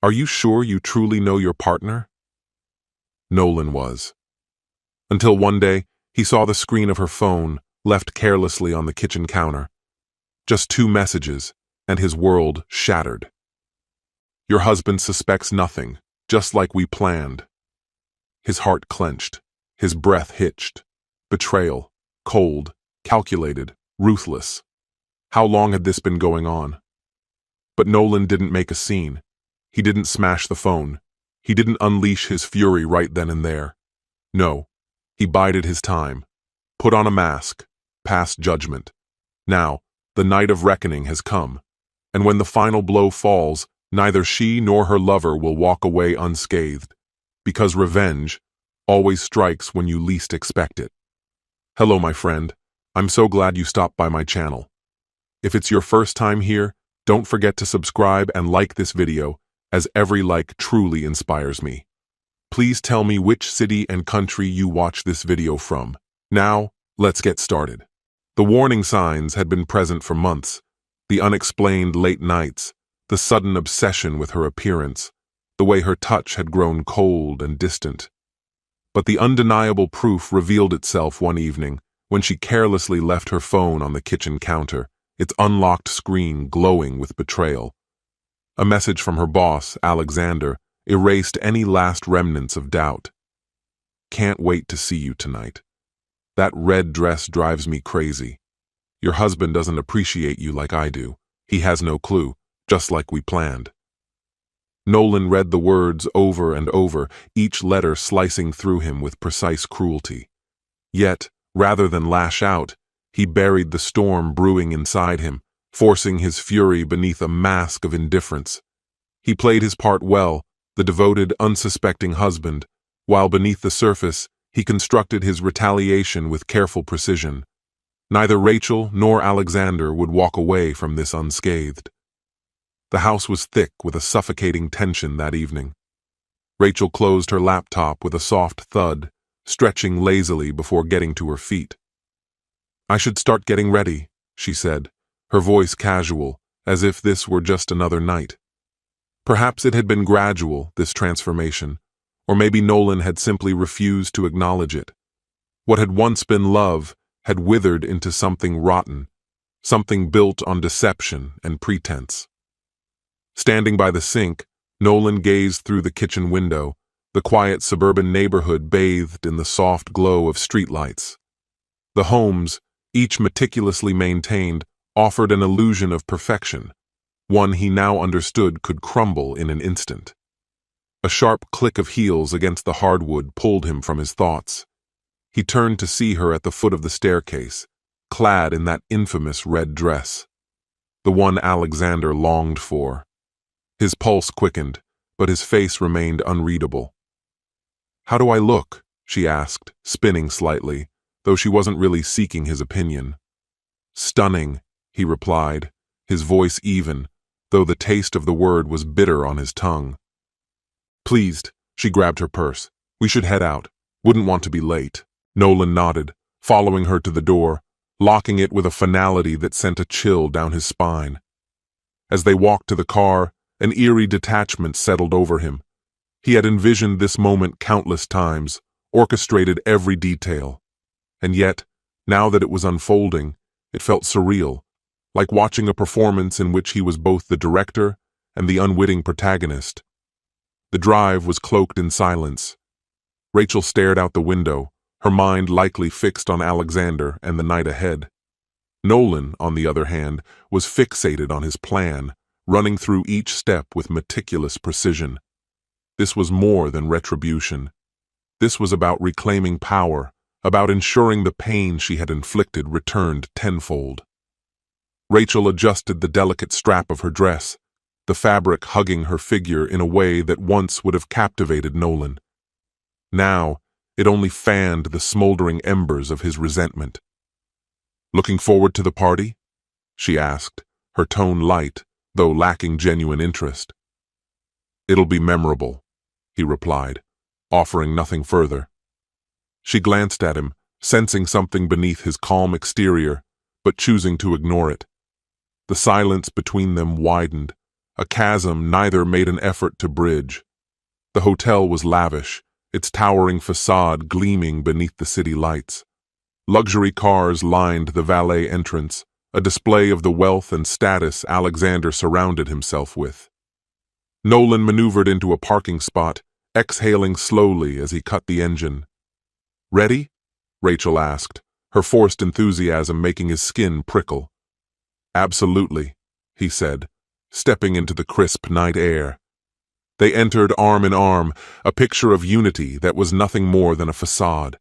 Are you sure you truly know your partner? Nolan was. Until one day, he saw the screen of her phone, left carelessly on the kitchen counter. Just 2 messages, and his world shattered. Your husband suspects nothing, just like we planned. His heart clenched, his breath hitched. Betrayal, cold, calculated, ruthless. How long had this been going on? But Nolan didn't make a scene. He didn't smash the phone. He didn't unleash his fury right then and there. No, he bided his time, put on a mask, passed judgment. Now, the night of reckoning has come, and when the final blow falls, neither she nor her lover will walk away unscathed, because revenge always strikes when you least expect it. Hello, my friend. I'm so glad you stopped by my channel. If it's your first time here, don't forget to subscribe and like this video, as every like truly inspires me. Please tell me which city and country you watch this video from. Now, let's get started. The warning signs had been present for months. The unexplained late nights, the sudden obsession with her appearance, the way her touch had grown cold and distant. But the undeniable proof revealed itself one evening when she carelessly left her phone on the kitchen counter, its unlocked screen glowing with betrayal. A message from her boss, Alexander, erased any last remnants of doubt. Can't wait to see you tonight. That red dress drives me crazy. Your husband doesn't appreciate you like I do. He has no clue, just like we planned. Nolan read the words over and over, each letter slicing through him with precise cruelty. Yet, rather than lash out, he buried the storm brewing inside him, forcing his fury beneath a mask of indifference. He played his part well, the devoted, unsuspecting husband, while beneath the surface, he constructed his retaliation with careful precision. Neither Rachel nor Alexander would walk away from this unscathed. The house was thick with a suffocating tension that evening. Rachel closed her laptop with a soft thud, stretching lazily before getting to her feet. I should start getting ready, she said, her voice casual, as if this were just another night. Perhaps it had been gradual, this transformation, or maybe Nolan had simply refused to acknowledge it. What had once been love had withered into something rotten, something built on deception and pretense. Standing by the sink, Nolan gazed through the kitchen window, the quiet suburban neighborhood bathed in the soft glow of streetlights. The homes, each meticulously maintained, offered an illusion of perfection, one he now understood could crumble in an instant. A sharp click of heels against the hardwood pulled him from his thoughts. He turned to see her at the foot of the staircase, clad in that infamous red dress, the one Alexander longed for. His pulse quickened, but his face remained unreadable. How do I look? She asked, spinning slightly, though she wasn't really seeking his opinion. Stunning, he replied, his voice even, though the taste of the word was bitter on his tongue. Pleased, she grabbed her purse. We should head out. Wouldn't want to be late. Nolan nodded, following her to the door, locking it with a finality that sent a chill down his spine. As they walked to the car, an eerie detachment settled over him. He had envisioned this moment countless times, orchestrated every detail. And yet, now that it was unfolding, it felt surreal, like watching a performance in which he was both the director and the unwitting protagonist. The drive was cloaked in silence. Rachel stared out the window, her mind likely fixed on Alexander and the night ahead. Nolan, on the other hand, was fixated on his plan, running through each step with meticulous precision. This was more than retribution. This was about reclaiming power, about ensuring the pain she had inflicted returned tenfold. Rachel adjusted the delicate strap of her dress, the fabric hugging her figure in a way that once would have captivated Nolan. Now, it only fanned the smoldering embers of his resentment. Looking forward to the party? She asked, her tone light, though lacking genuine interest. It'll be memorable, he replied, offering nothing further. She glanced at him, sensing something beneath his calm exterior, but choosing to ignore it. The silence between them widened, a chasm neither made an effort to bridge. The hotel was lavish, its towering facade gleaming beneath the city lights. Luxury cars lined the valet entrance, a display of the wealth and status Alexander surrounded himself with. Nolan maneuvered into a parking spot, exhaling slowly as he cut the engine. "Ready?" Rachel asked, her forced enthusiasm making his skin prickle. "Absolutely," he said, stepping into the crisp night air. They entered arm in arm, a picture of unity that was nothing more than a facade.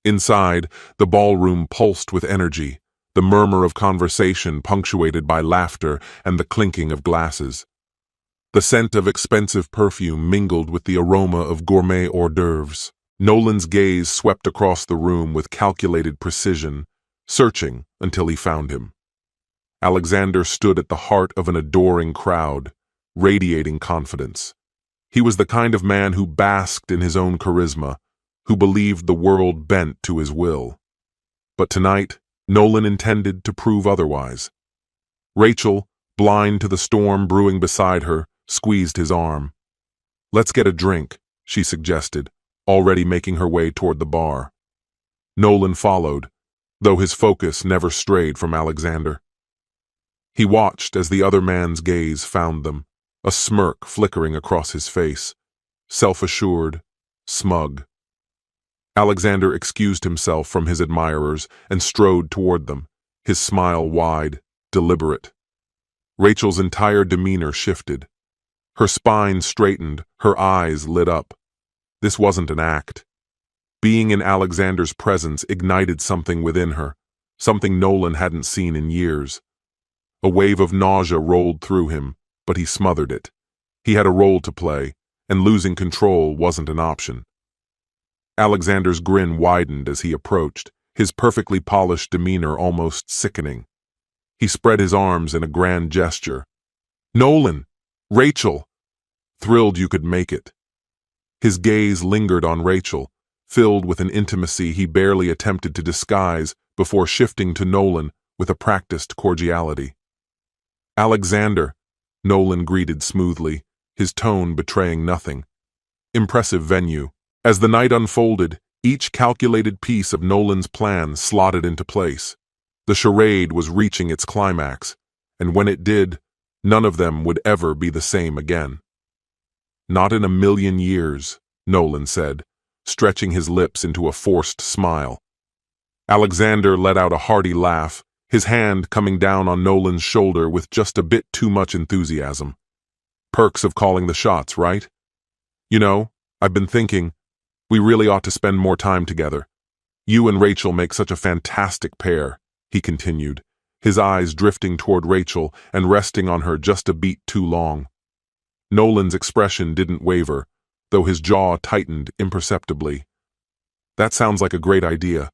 Inside, the ballroom pulsed with energy, the murmur of conversation punctuated by laughter and the clinking of glasses. The scent of expensive perfume mingled with the aroma of gourmet hors d'oeuvres. Nolan's gaze swept across the room with calculated precision, searching until he found him. Alexander stood at the heart of an adoring crowd, radiating confidence. He was the kind of man who basked in his own charisma, who believed the world bent to his will. But tonight, Nolan intended to prove otherwise. Rachel, blind to the storm brewing beside her, squeezed his arm. "Let's get a drink," she suggested, already making her way toward the bar. Nolan followed, though his focus never strayed from Alexander. He watched as the other man's gaze found them, a smirk flickering across his face, self-assured, smug. Alexander excused himself from his admirers and strode toward them, his smile wide, deliberate. Rachel's entire demeanor shifted. Her spine straightened, her eyes lit up. This wasn't an act. Being in Alexander's presence ignited something within her, something Nolan hadn't seen in years. A wave of nausea rolled through him, but he smothered it. He had a role to play, and losing control wasn't an option. Alexander's grin widened as he approached, his perfectly polished demeanor almost sickening. He spread his arms in a grand gesture. "Nolan! Rachel!" Thrilled you could make it. His gaze lingered on Rachel, filled with an intimacy he barely attempted to disguise before shifting to Nolan with a practiced cordiality. "Alexander," Nolan greeted smoothly, his tone betraying nothing. Impressive venue. As the night unfolded, each calculated piece of Nolan's plan slotted into place. The charade was reaching its climax, and when it did, none of them would ever be the same again. "Not in a million years," Nolan said, stretching his lips into a forced smile. Alexander let out a hearty laugh, his hand coming down on Nolan's shoulder with just a bit too much enthusiasm. "Perks of calling the shots, right? You know, I've been thinking, we really ought to spend more time together. You and Rachel make such a fantastic pair," he continued, his eyes drifting toward Rachel and resting on her just a beat too long. Nolan's expression didn't waver, though his jaw tightened imperceptibly. "That sounds like a great idea."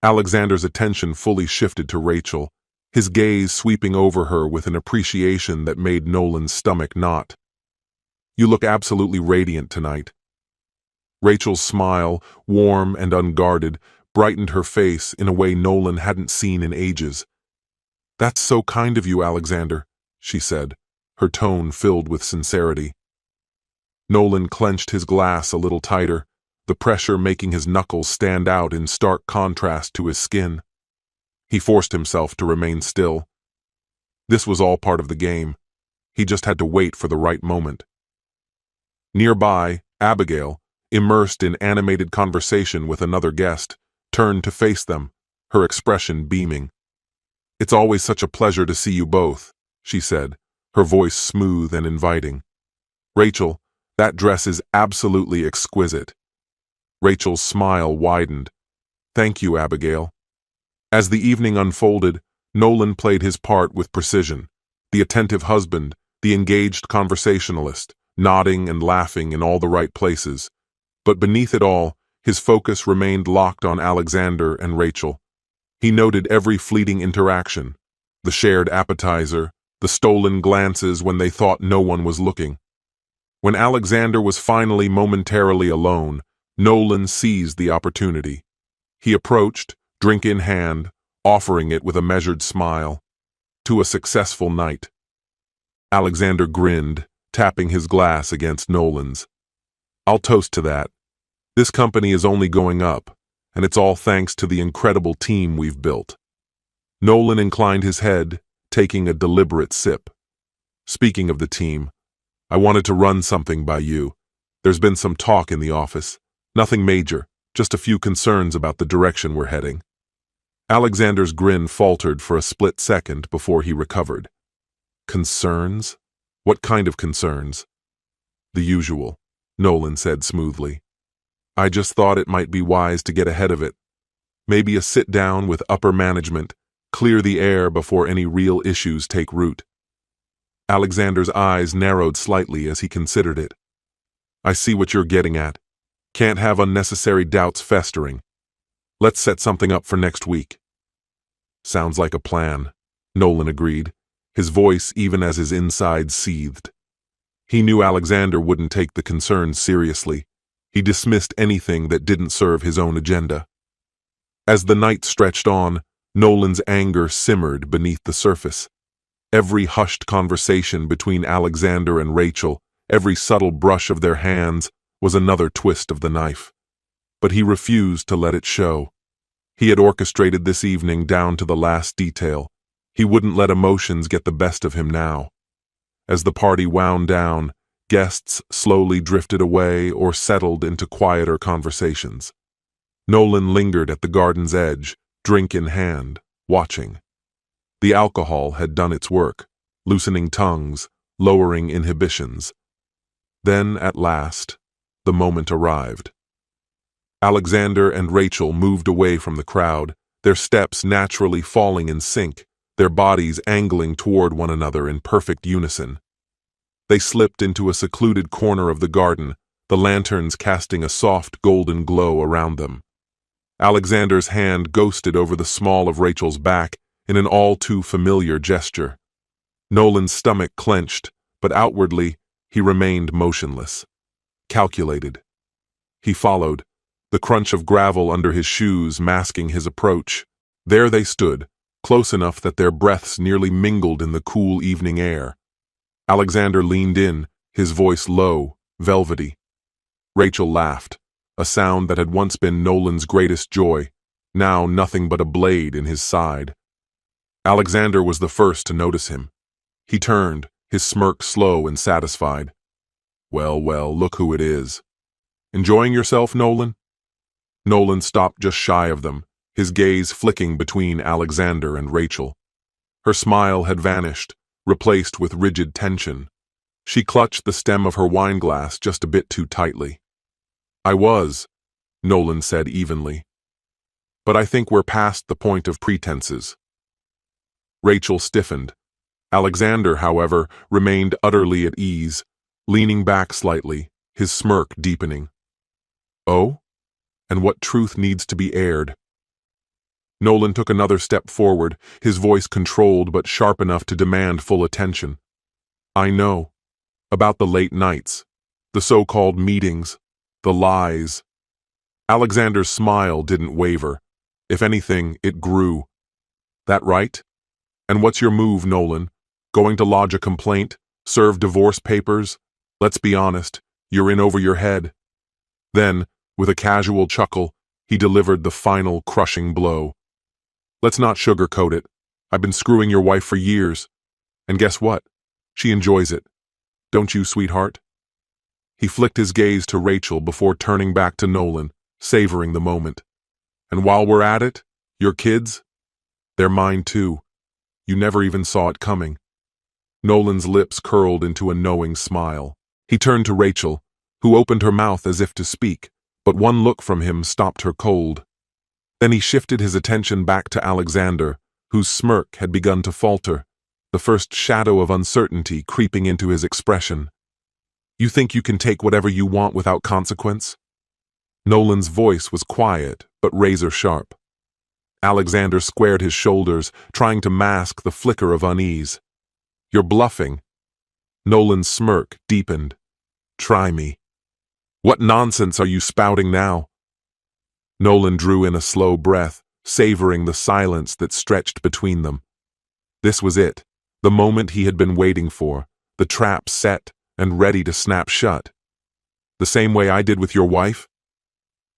Alexander's attention fully shifted to Rachel, his gaze sweeping over her with an appreciation that made Nolan's stomach knot. "You look absolutely radiant tonight." Rachel's smile, warm and unguarded, brightened her face in a way Nolan hadn't seen in ages. "That's so kind of you, Alexander," she said, her tone filled with sincerity. Nolan clenched his glass a little tighter, the pressure making his knuckles stand out in stark contrast to his skin. He forced himself to remain still. This was all part of the game. He just had to wait for the right moment. Nearby, Abigail, immersed in animated conversation with another guest, turned to face them, her expression beaming. "It's always such a pleasure to see you both," she said, her voice smooth and inviting. "Rachel, that dress is absolutely exquisite." Rachel's smile widened. "Thank you, Abigail." As the evening unfolded, Nolan played his part with precision, the attentive husband, the engaged conversationalist, nodding and laughing in all the right places. But beneath it all, his focus remained locked on Alexander and Rachel. He noted every fleeting interaction, the shared appetizer, the stolen glances when they thought no one was looking. When Alexander was finally momentarily alone, Nolan seized the opportunity. He approached, drink in hand, offering it with a measured smile. "To a successful night." Alexander grinned, tapping his glass against Nolan's. I'll toast to that. This company is only going up, and it's all thanks to the incredible team we've built. Nolan inclined his head, taking a deliberate sip. Speaking of the team, I wanted to run something by you. There's been some talk in the office. Nothing major, just a few concerns about the direction we're heading. Alexander's grin faltered for a split second before he recovered. Concerns? What kind of concerns? The usual, Nolan said smoothly. I just thought it might be wise to get ahead of it. Maybe a sit-down with upper management, clear the air before any real issues take root. Alexander's eyes narrowed slightly as he considered it. I see what you're getting at. Can't have unnecessary doubts festering. Let's set something up for next week. Sounds like a plan, Nolan agreed, his voice even as his insides seethed. He knew Alexander wouldn't take the concerns seriously. He dismissed anything that didn't serve his own agenda. As the night stretched on, Nolan's anger simmered beneath the surface. Every hushed conversation between Alexander and Rachel, every subtle brush of their hands, was another twist of the knife. But he refused to let it show. He had orchestrated this evening down to the last detail. He wouldn't let emotions get the best of him now. As the party wound down, guests slowly drifted away or settled into quieter conversations. Nolan lingered at the garden's edge, drink in hand, watching. The alcohol had done its work, loosening tongues, lowering inhibitions. Then, at last, the moment arrived. Alexander and Rachel moved away from the crowd, their steps naturally falling in sync, their bodies angling toward one another in perfect unison. They slipped into a secluded corner of the garden, the lanterns casting a soft golden glow around them. Alexander's hand ghosted over the small of Rachel's back in an all-too-familiar gesture. Nolan's stomach clenched, but outwardly he remained motionless, calculated. He followed, the crunch of gravel under his shoes masking his approach. There they stood, close enough that their breaths nearly mingled in the cool evening air. Alexander leaned in, his voice low, velvety. Rachel laughed, a sound that had once been Nolan's greatest joy, now nothing but a blade in his side. Alexander was the first to notice him. He turned, his smirk slow and satisfied. Well, look who it is. Enjoying yourself, Nolan? Nolan stopped just shy of them, his gaze flicking between Alexander and Rachel. Her smile had vanished, replaced with rigid tension. She clutched the stem of her wineglass just a bit too tightly. I was, Nolan said evenly. But I think we're past the point of pretenses. Rachel stiffened. Alexander, however, remained utterly at ease, leaning back slightly, his smirk deepening. Oh? And what truth needs to be aired? Nolan took another step forward, his voice controlled but sharp enough to demand full attention. I know. About the late nights, the so-called meetings, the lies. Alexander's smile didn't waver. If anything, it grew. That right? And what's your move, Nolan? Going to lodge a complaint? Serve divorce papers? Let's be honest, you're in over your head. Then, with a casual chuckle, he delivered the final crushing blow. Let's not sugarcoat it. I've been screwing your wife for years. And guess what? She enjoys it. Don't you, sweetheart? He flicked his gaze to Rachel before turning back to Nolan, savoring the moment. And while we're at it, your kids? They're mine too. You never even saw it coming. Nolan's lips curled into a knowing smile. He turned to Rachel, who opened her mouth as if to speak, but one look from him stopped her cold. Then he shifted his attention back to Alexander, whose smirk had begun to falter, the first shadow of uncertainty creeping into his expression. You think you can take whatever you want without consequence? Nolan's voice was quiet, but razor-sharp. Alexander squared his shoulders, trying to mask the flicker of unease. You're bluffing. Nolan's smirk deepened. Try me. What nonsense are you spouting now? Nolan drew in a slow breath, savoring the silence that stretched between them. This was it, the moment he had been waiting for, the trap set and ready to snap shut. The same way I did with your wife?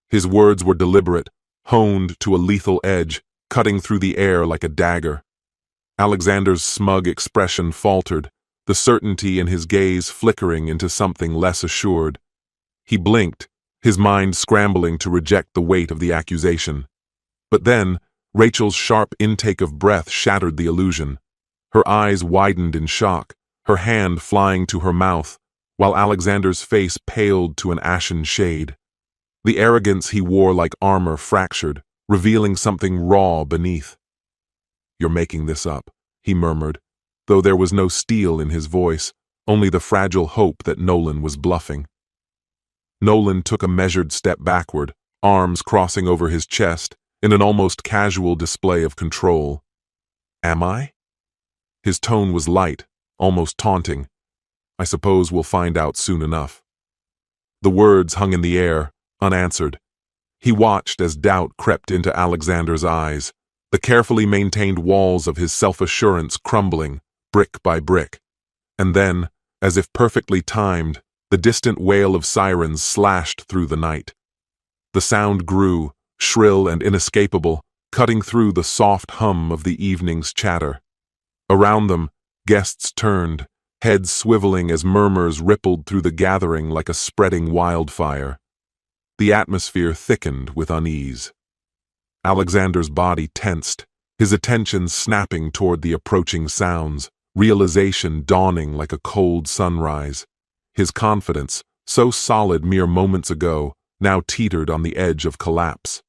His words were deliberate, honed to a lethal edge, cutting through the air like a dagger. Alexander's smug expression faltered, the certainty in his gaze flickering into something less assured. He blinked, his mind scrambling to reject the weight of the accusation. But then, Rachel's sharp intake of breath shattered the illusion. Her eyes widened in shock, her hand flying to her mouth, while Alexander's face paled to an ashen shade. The arrogance he wore like armor fractured, revealing something raw beneath. "You're making this up," he murmured, though there was no steel in his voice, only the fragile hope that Nolan was bluffing. Nolan took a measured step backward, arms crossing over his chest, in an almost casual display of control. "Am I?" His tone was light, almost taunting. "I suppose we'll find out soon enough." The words hung in the air, unanswered. He watched as doubt crept into Alexander's eyes, the carefully maintained walls of his self-assurance crumbling, brick by brick. And then, as if perfectly timed, the distant wail of sirens slashed through the night. The sound grew, shrill and inescapable, cutting through the soft hum of the evening's chatter. Around them, guests turned, heads swiveling as murmurs rippled through the gathering like a spreading wildfire. The atmosphere thickened with unease. Alexander's body tensed, his attention snapping toward the approaching sounds, realization dawning like a cold sunrise. His confidence, so solid mere moments ago, now teetered on the edge of collapse.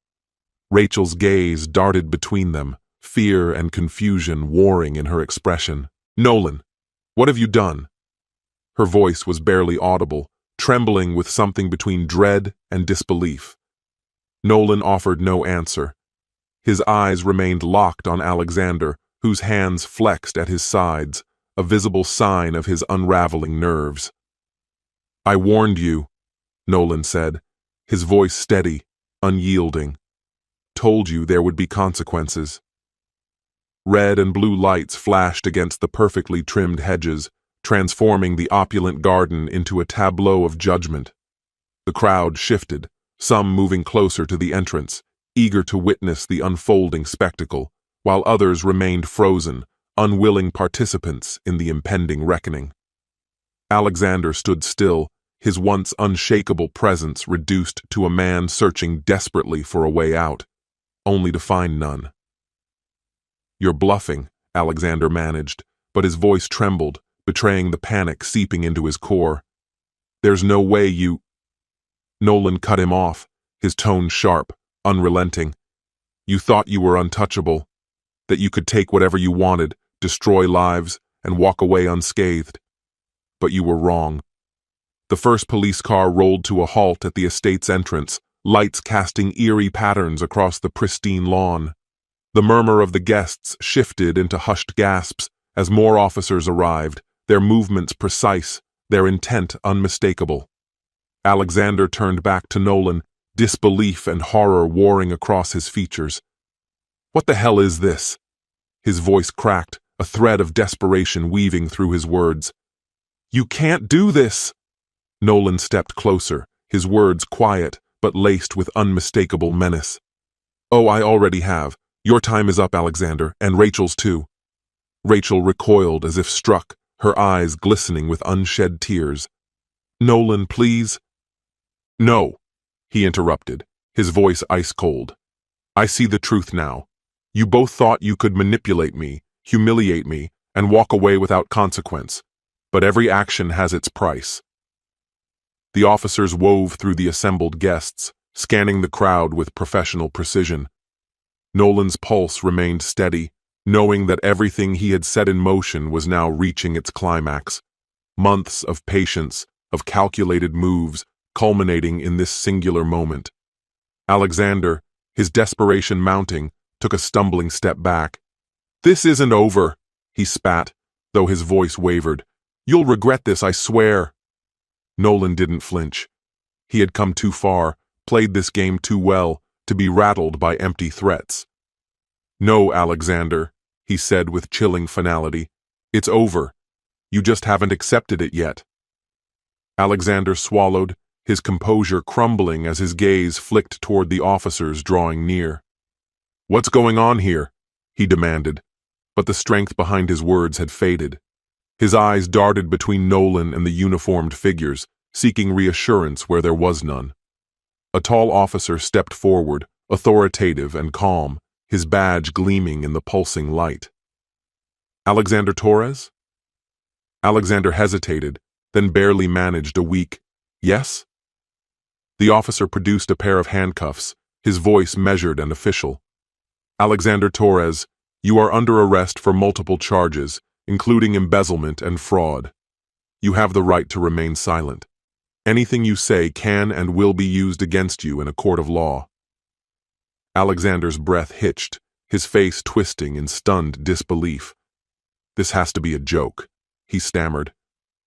Rachel's gaze darted between them, fear and confusion warring in her expression. "Nolan, what have you done?" Her voice was barely audible, trembling with something between dread and disbelief. Nolan offered no answer. His eyes remained locked on Alexander, whose hands flexed at his sides, a visible sign of his unraveling nerves. "I warned you," Nolan said, his voice steady, unyielding. "Told you there would be consequences." Red and blue lights flashed against the perfectly trimmed hedges, transforming the opulent garden into a tableau of judgment. The crowd shifted, some moving closer to the entrance, eager to witness the unfolding spectacle, while others remained frozen, unwilling participants in the impending reckoning. Alexander stood still, his once unshakable presence reduced to a man searching desperately for a way out, only to find none. "You're bluffing," Alexander managed, but his voice trembled, betraying the panic seeping into his core. "There's no way you—" Nolan cut him off, his tone sharp, unrelenting. "You thought you were untouchable, that you could take whatever you wanted, destroy lives, and walk away unscathed. But you were wrong." The first police car rolled to a halt at the estate's entrance, lights casting eerie patterns across the pristine lawn. The murmur of the guests shifted into hushed gasps as more officers arrived, their movements precise, their intent unmistakable. Alexander turned back to Nolan, disbelief and horror warring across his features. "What the hell is this?" His voice cracked, a thread of desperation weaving through his words. "You can't do this!" Nolan stepped closer, his words quiet but laced with unmistakable menace. "Oh, I already have. Your time is up, Alexander, and Rachel's too." Rachel recoiled as if struck, her eyes glistening with unshed tears. "Nolan, please." "No," he interrupted, his voice ice-cold. "I see the truth now. You both thought you could manipulate me, humiliate me, and walk away without consequence. But every action has its price." The officers wove through the assembled guests, scanning the crowd with professional precision. Nolan's pulse remained steady, knowing that everything he had set in motion was now reaching its climax. Months of patience, of calculated moves, culminating in this singular moment. Alexander, his desperation mounting, took a stumbling step back. "This isn't over," he spat, though his voice wavered. "You'll regret this, I swear." Nolan didn't flinch. He had come too far, played this game too well, to be rattled by empty threats. "No, Alexander," he said with chilling finality. "It's over. You just haven't accepted it yet." Alexander swallowed, his composure crumbling as his gaze flicked toward the officers drawing near. "What's going on here?" he demanded, but the strength behind his words had faded. His eyes darted between Nolan and the uniformed figures, seeking reassurance where there was none. A tall officer stepped forward, authoritative and calm, his badge gleaming in the pulsing light. "Alexander Torres?" Alexander hesitated, then barely managed a weak, "Yes?" The officer produced a pair of handcuffs, his voice measured and official. "Alexander Torres, you are under arrest for multiple charges, including embezzlement and fraud. You have the right to remain silent. Anything you say can and will be used against you in a court of law." Alexander's breath hitched, his face twisting in stunned disbelief. "This has to be a joke," he stammered.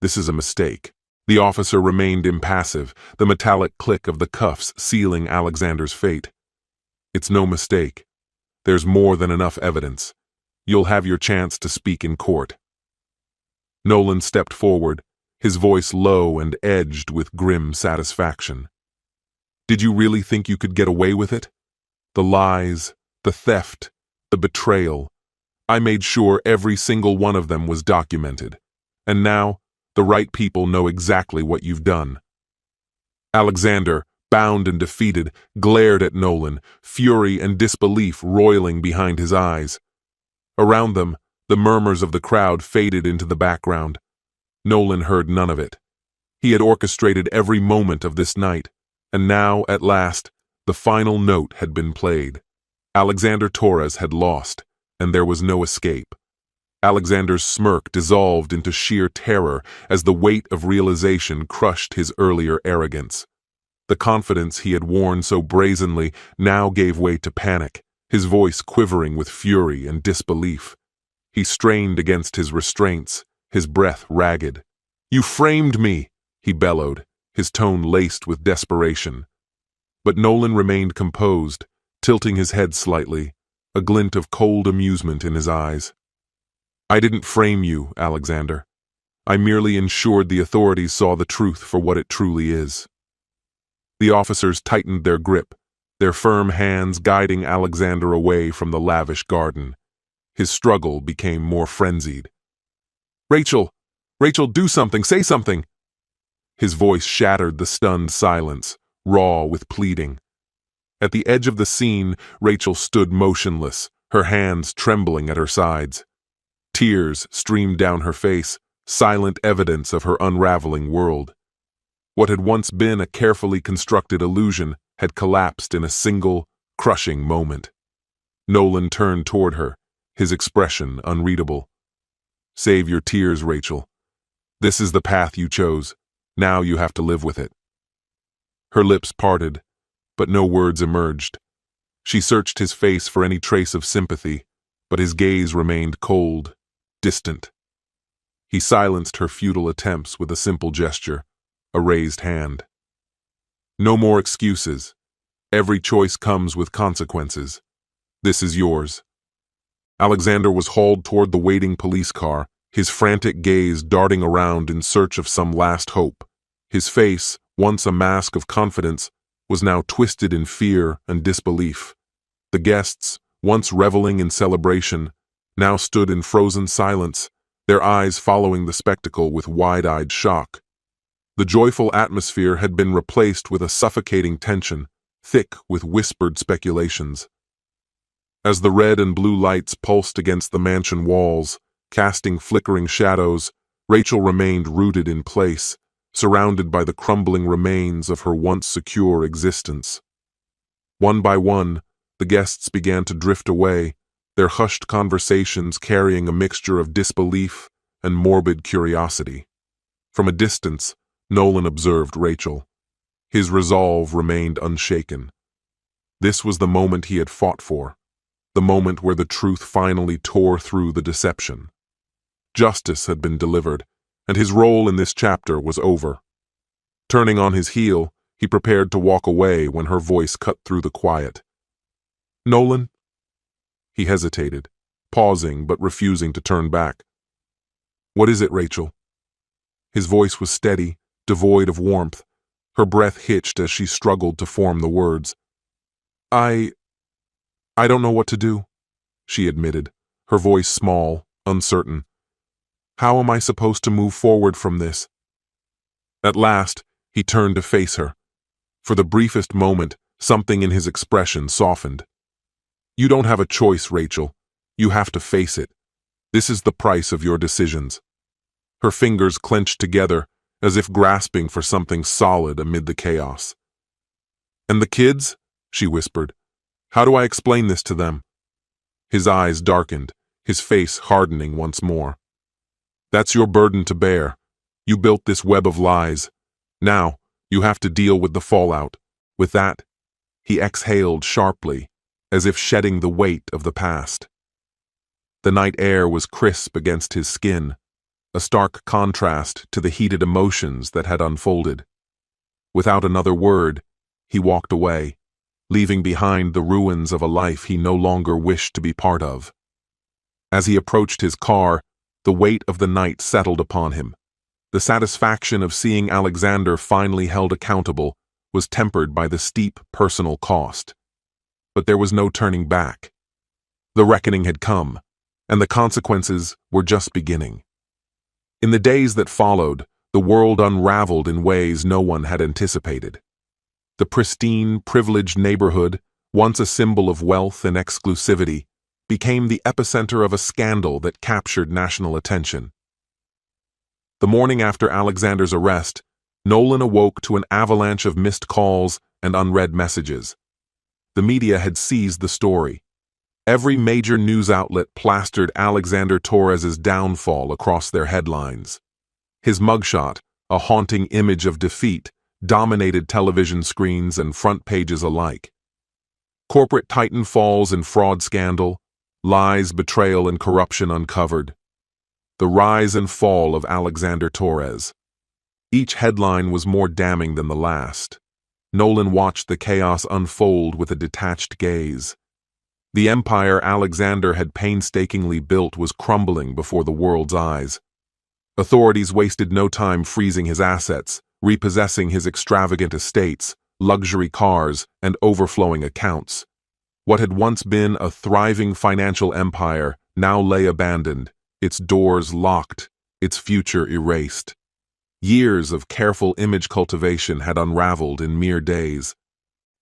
"This is a mistake." The officer remained impassive, the metallic click of the cuffs sealing Alexander's fate. "It's no mistake. There's more than enough evidence. You'll have your chance to speak in court." Nolan stepped forward, his voice low and edged with grim satisfaction. "Did you really think you could get away with it? The lies, the theft, the betrayal. I made sure every single one of them was documented. And now, the right people know exactly what you've done." Alexander, bound and defeated, glared at Nolan, fury and disbelief roiling behind his eyes. Around them, the murmurs of the crowd faded into the background. Nolan heard none of it. He had orchestrated every moment of this night, and now, at last, the final note had been played. Alexander Torres had lost, and there was no escape. Alexander's smirk dissolved into sheer terror as the weight of realization crushed his earlier arrogance. The confidence he had worn so brazenly now gave way to panic, his voice quivering with fury and disbelief. He strained against his restraints, his breath ragged. "You framed me!" he bellowed, his tone laced with desperation. But Nolan remained composed, tilting his head slightly, a glint of cold amusement in his eyes. "I didn't frame you, Alexander. I merely ensured the authorities saw the truth for what it truly is." The officers tightened their grip, their firm hands guiding Alexander away from the lavish garden. His struggle became more frenzied. "Rachel! Rachel, do something! Say something!" His voice shattered the stunned silence, raw with pleading. At the edge of the scene, Rachel stood motionless, her hands trembling at her sides. Tears streamed down her face, silent evidence of her unraveling world. What had once been a carefully constructed illusion had collapsed in a single, crushing moment. Nolan turned toward her, his expression unreadable. "Save your tears, Rachel. This is the path you chose. Now you have to live with it." Her lips parted, but no words emerged. She searched his face for any trace of sympathy, but his gaze remained cold, distant. He silenced her futile attempts with a simple gesture, a raised hand. "No more excuses. Every choice comes with consequences. This is yours." Alexander was hauled toward the waiting police car, his frantic gaze darting around in search of some last hope. His face, once a mask of confidence, was now twisted in fear and disbelief. The guests, once reveling in celebration, now stood in frozen silence, their eyes following the spectacle with wide-eyed shock. The joyful atmosphere had been replaced with a suffocating tension, thick with whispered speculations. As the red and blue lights pulsed against the mansion walls, casting flickering shadows, Rachel remained rooted in place, surrounded by the crumbling remains of her once secure existence. One by one, the guests began to drift away, their hushed conversations carrying a mixture of disbelief and morbid curiosity. From a distance, Nolan observed Rachel. His resolve remained unshaken. This was the moment he had fought for, the moment where the truth finally tore through the deception. Justice had been delivered, and his role in this chapter was over. Turning on his heel, he prepared to walk away when her voice cut through the quiet. "Nolan?" He hesitated, pausing but refusing to turn back. "What is it, Rachel?" His voice was steady, devoid of warmth. Her breath hitched as she struggled to form the words. I don't know what to do, she admitted, her voice small, uncertain. How am I supposed to move forward from this? At last, he turned to face her. For the briefest moment, something in his expression softened. You don't have a choice, Rachel. You have to face it. This is the price of your decisions. Her fingers clenched together, as if grasping for something solid amid the chaos. And the kids? She whispered. How do I explain this to them? His eyes darkened, his face hardening once more. That's your burden to bear. You built this web of lies. Now, you have to deal with the fallout. With that, he exhaled sharply, as if shedding the weight of the past. The night air was crisp against his skin, a stark contrast to the heated emotions that had unfolded. Without another word, he walked away, leaving behind the ruins of a life he no longer wished to be part of. As he approached his car, the weight of the night settled upon him. The satisfaction of seeing Alexander finally held accountable was tempered by the steep personal cost. But there was no turning back. The reckoning had come, and the consequences were just beginning. In the days that followed, the world unraveled in ways no one had anticipated. The pristine, privileged neighborhood, once a symbol of wealth and exclusivity, became the epicenter of a scandal that captured national attention. The morning after Alexander's arrest, Nolan awoke to an avalanche of missed calls and unread messages. The media had seized the story. Every major news outlet plastered Alexander Torres's downfall across their headlines. His mugshot, a haunting image of defeat, dominated television screens and front pages alike. Corporate titan falls and fraud scandal, lies, betrayal, and corruption uncovered. The rise and fall of Alexander Torres. Each headline was more damning than the last. Nolan watched the chaos unfold with a detached gaze. The empire Alexander had painstakingly built was crumbling before the world's eyes. Authorities wasted no time freezing his assets, repossessing his extravagant estates, luxury cars, and overflowing accounts. What had once been a thriving financial empire now lay abandoned, its doors locked, its future erased. Years of careful image cultivation had unraveled in mere days.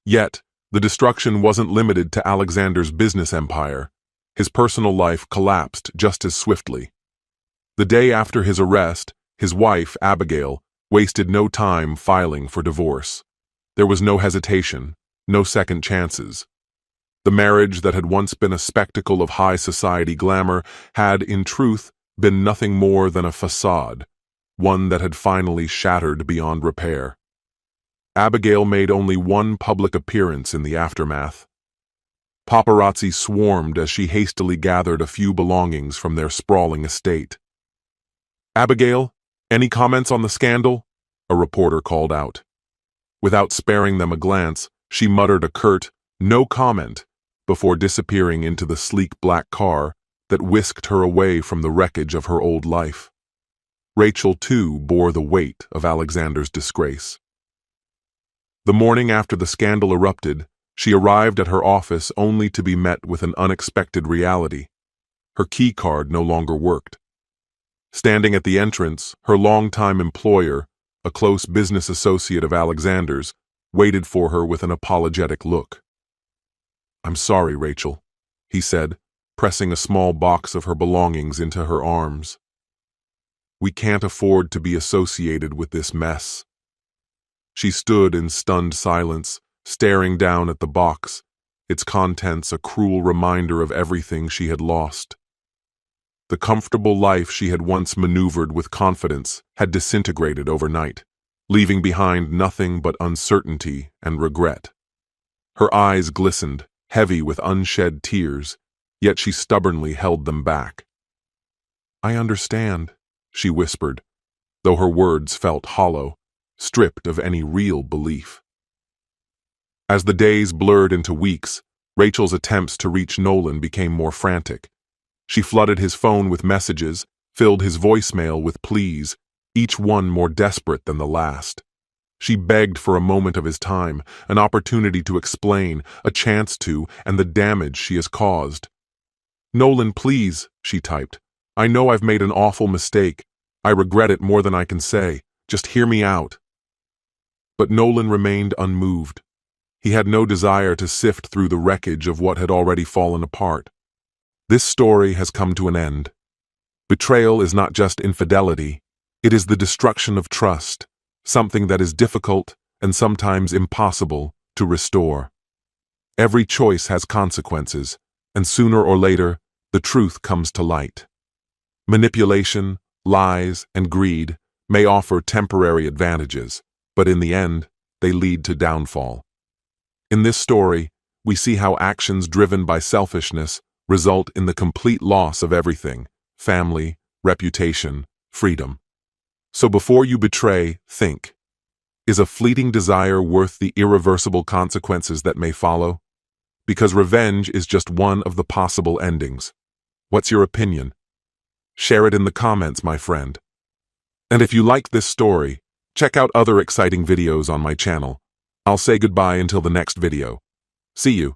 Yet, the destruction wasn't limited to Alexander's business empire. His personal life collapsed just as swiftly. The day after his arrest, his wife, Abigail, wasted no time filing for divorce. There was no hesitation, no second chances. The marriage that had once been a spectacle of high society glamour had, in truth, been nothing more than a facade, one that had finally shattered beyond repair. Abigail made only one public appearance in the aftermath. Paparazzi swarmed as she hastily gathered a few belongings from their sprawling estate. "Abigail, any comments on the scandal?" a reporter called out. Without sparing them a glance, she muttered a curt, "No comment," before disappearing into the sleek black car that whisked her away from the wreckage of her old life. Rachel, too, bore the weight of Alexander's disgrace. The morning after the scandal erupted, she arrived at her office only to be met with an unexpected reality. Her key card no longer worked. Standing at the entrance, her longtime employer, a close business associate of Alexander's, waited for her with an apologetic look. "I'm sorry, Rachel," he said, pressing a small box of her belongings into her arms. "We can't afford to be associated with this mess." She stood in stunned silence, staring down at the box, its contents a cruel reminder of everything she had lost. The comfortable life she had once maneuvered with confidence had disintegrated overnight, leaving behind nothing but uncertainty and regret. Her eyes glistened, heavy with unshed tears, yet she stubbornly held them back. "I understand," she whispered, though her words felt hollow, stripped of any real belief. As the days blurred into weeks, Rachel's attempts to reach Nolan became more frantic. She flooded his phone with messages, filled his voicemail with pleas, each one more desperate than the last. She begged for a moment of his time, an opportunity to explain, a chance to, and the damage she has caused. "Nolan, please," she typed. "I know I've made an awful mistake. I regret it more than I can say. Just hear me out." But Nolan remained unmoved. He had no desire to sift through the wreckage of what had already fallen apart. This story has come to an end. Betrayal is not just infidelity, it is the destruction of trust, something that is difficult and sometimes impossible to restore. Every choice has consequences, and sooner or later, the truth comes to light. Manipulation, lies, and greed may offer temporary advantages, but in the end, they lead to downfall. In this story, we see how actions driven by selfishness result in the complete loss of everything: family, reputation, freedom. So before you betray, think. Is a fleeting desire worth the irreversible consequences that may follow? Because revenge is just one of the possible endings. What's your opinion? Share it in the comments, my friend. And if you liked this story, check out other exciting videos on my channel. I'll say goodbye until the next video. See you.